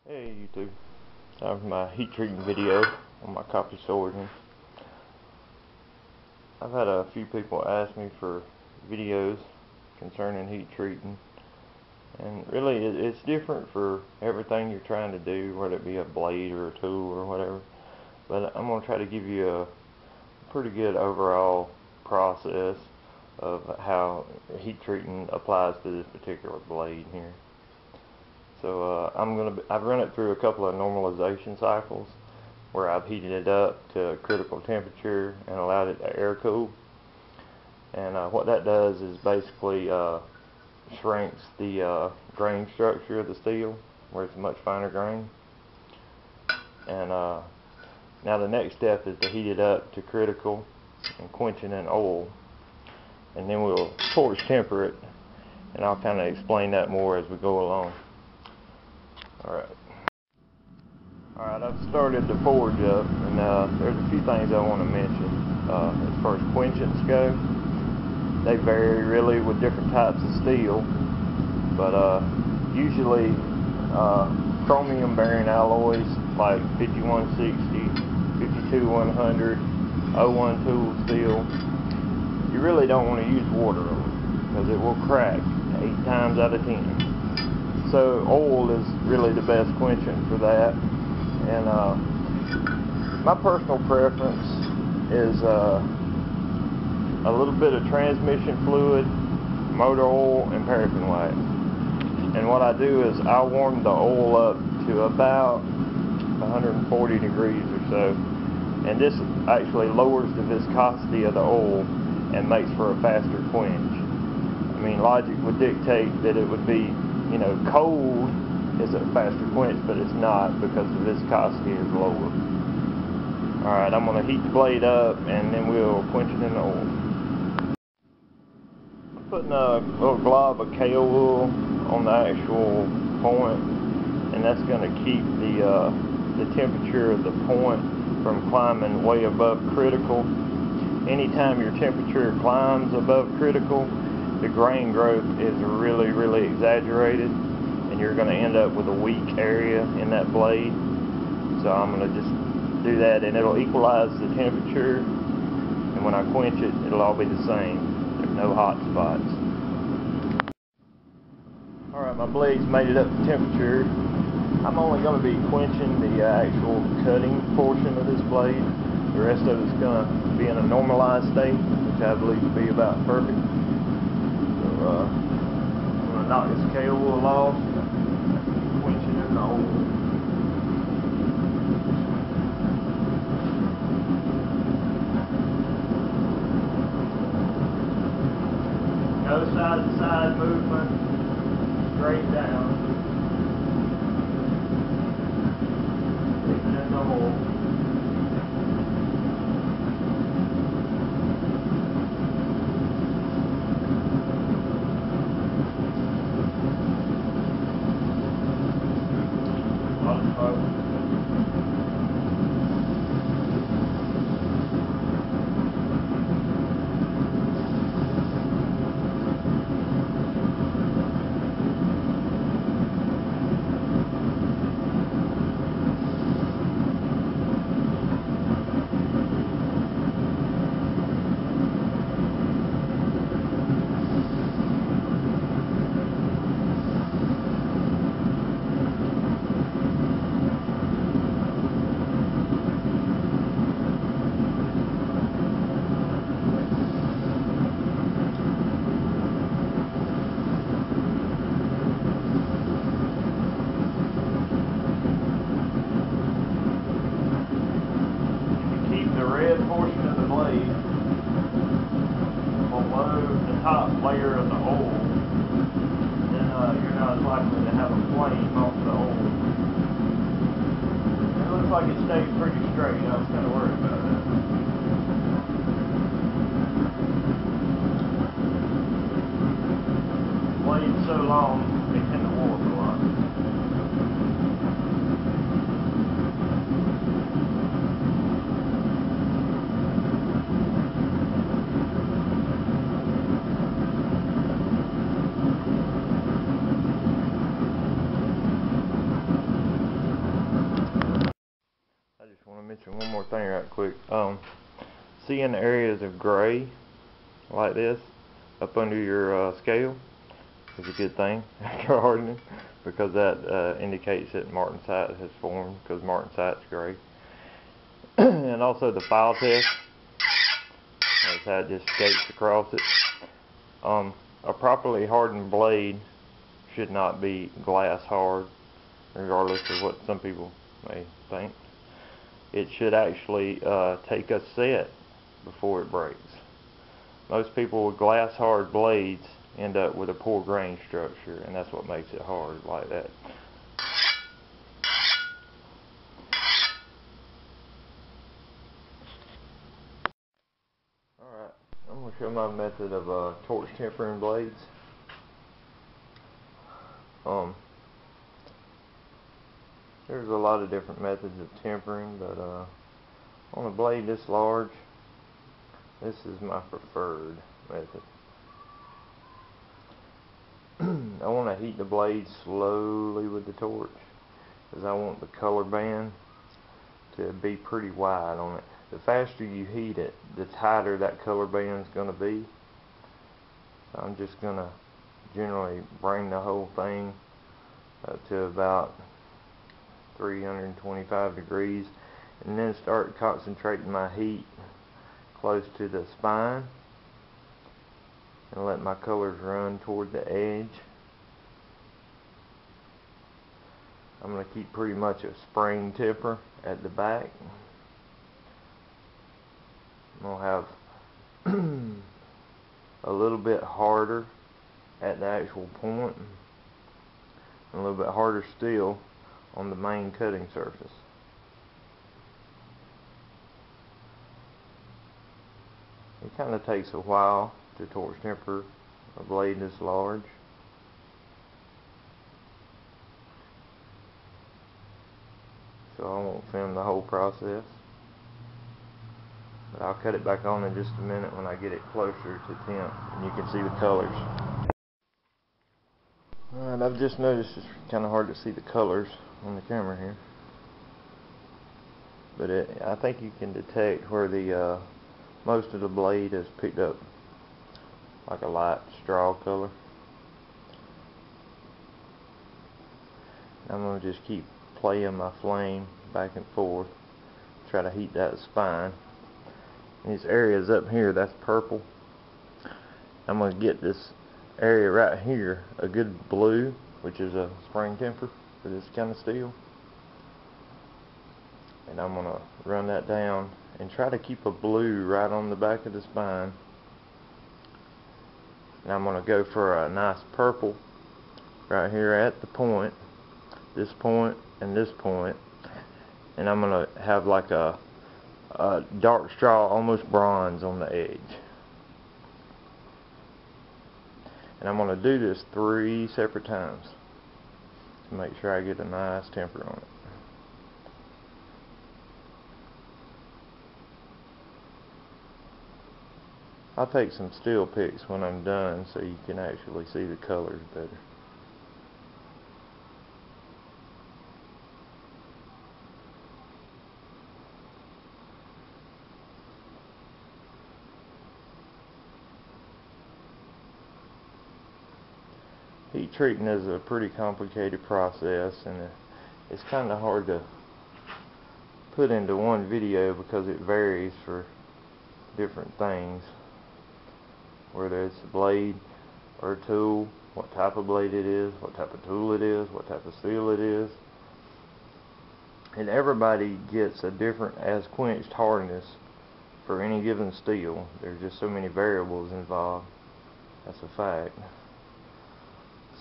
Hey YouTube, time for my heat treating video on my Khopesh origin. I've had a few people ask me for videos concerning heat treating, and really it's different for everything you're trying to do, whether it be a blade or a tool or whatever, but I'm going to try to give you a pretty good overall process of how heat treating applies to this particular blade here. So I've run it through a couple of normalization cycles where I've heated it up to a critical temperature and allowed it to air cool. And what that does is basically shrinks the grain structure of the steel, where it's a much finer grain. And now the next step is to heat it up to critical and quench it in oil, and then we'll torch temper it, and I'll kind of explain that more as we go along. Alright, I've started the forge up, and there's a few things I want to mention. As far as quenchants go, they vary really with different types of steel, but usually chromium bearing alloys like 5160, 52100, 01 tool steel, you really don't want to use water on it because it will crack 8 times out of 10. So oil is really the best quenchant for that, and my personal preference is a little bit of transmission fluid, motor oil, and paraffin wax. And what I do is I warm the oil up to about 140 degrees or so, and this actually lowers the viscosity of the oil and makes for a faster quench. I mean, logic would dictate that it would be, you know, cold is a faster quench, but it's not because the viscosity is lower. Alright, I'm going to heat the blade up and then we'll quench it in the oil. I'm putting a little glob of kale wool on the actual point, and that's going to keep the temperature of the point from climbing way above critical. Anytime your temperature climbs above critical, the grain growth is really exaggerated, and you're going to end up with a weak area in that blade. So I'm going to just do that, and it'll equalize the temperature, and when I quench it, it'll all be the same. There's no hot spots. Alright, my blade's made it up to temperature. I'm only going to be quenching the actual cutting portion of this blade. The rest of it's going to be in a normalized state, which I believe to be about perfect. I'm going to knock this kale wool off, quench it in the oil. No side-to-side movement, straight down. Stick it in the oil. Portion of the blade below the top layer of the oil, then you're not as likely to have a flame off the oil. It looks like it stays pretty straight. I was kind of worried about that. The blade's so long, they tend to warp a lot. mention one more thing right quick. Seeing areas of gray like this up under your scale is a good thing after hardening, because that indicates that martensite has formed, because martensite's gray. And also the file test, that's how it just skates across it. A properly hardened blade should not be glass hard, regardless of what some people may think. It should actually take a set before it breaks. Most people with glass hard blades end up with a poor grain structure, and that's what makes it hard like that. Alright, I'm going to show my method of torch tempering blades. There's a lot of different methods of tempering, but on a blade this large, this is my preferred method. I want to heat the blade slowly with the torch, because I want the color band to be pretty wide on it. The faster you heat it, the tighter that color band is going to be. So I'm just going to generally bring the whole thing up to about 325 degrees, and then start concentrating my heat close to the spine and let my colors run toward the edge. I'm going to keep pretty much a spring temper at the back. I'm going to have a little bit harder at the actual point, and a little bit harder still on the main cutting surface. It kind of takes a while to torch temper a blade this large. So I won't film the whole process, but I'll cut it back on in just a minute when I get it closer to temp and you can see the colors. Alright, I've just noticed it's kind of hard to see the colors on the camera here, but I think you can detect where the most of the blade has picked up like a light straw color. I'm going to just keep playing my flame back and forth, try to heat that spine. These areas up here, that's purple. I'm going to get this area right here a good blue, which is a spring temper for this kind of steel. And I'm going to run that down and try to keep a blue right on the back of the spine. And I'm going to go for a nice purple right here at the point, this point and this point. And I'm going to have like a dark straw, almost bronze on the edge. And I'm going to do this 3 separate times to make sure I get a nice temper on it. I'll take some still pics when I'm done so you can actually see the colors better. Heat treating is a pretty complicated process, and it's kind of hard to put into one video because it varies for different things. Whether it's a blade or a tool, what type of blade it is, what type of tool it is, what type of steel it is. And everybody gets a different as quenched hardness for any given steel. There's just so many variables involved. That's a fact.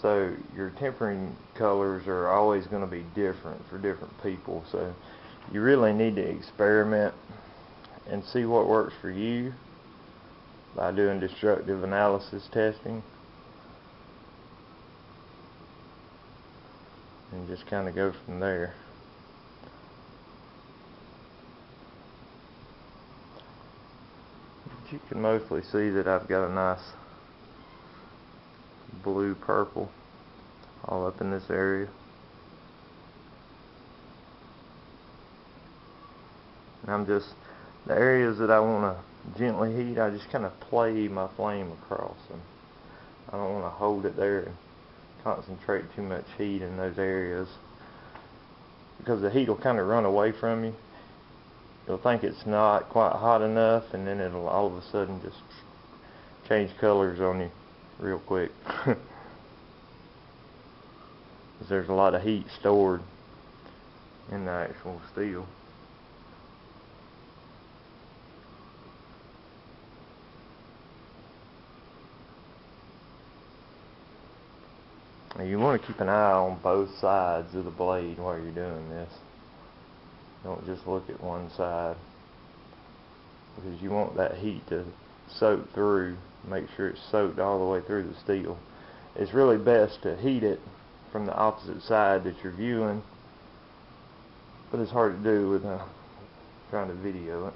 So your tempering colors are always going to be different for different people. So you really need to experiment and see what works for you by doing destructive analysis testing, and just kind of go from there. But you can mostly see that I've got a nice blue purple all up in this area. And I'm just, the areas that I want to gently heat, I just kind of play my flame across them. I don't want to hold it there and concentrate too much heat in those areas, because the heat will kind of run away from you. You'll think it's not quite hot enough, and then it'll all of a sudden just change colors on you real quick. Because there's a lot of heat stored in the actual steel. Now you want to keep an eye on both sides of the blade while you're doing this. Don't just look at one side, because you want that heat to soak through. Make sure it's soaked all the way through the steel. It's really best to heat it from the opposite side that you're viewing, but it's hard to do with trying to video it.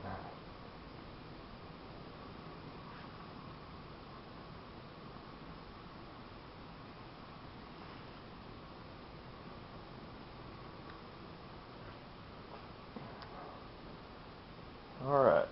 Alright.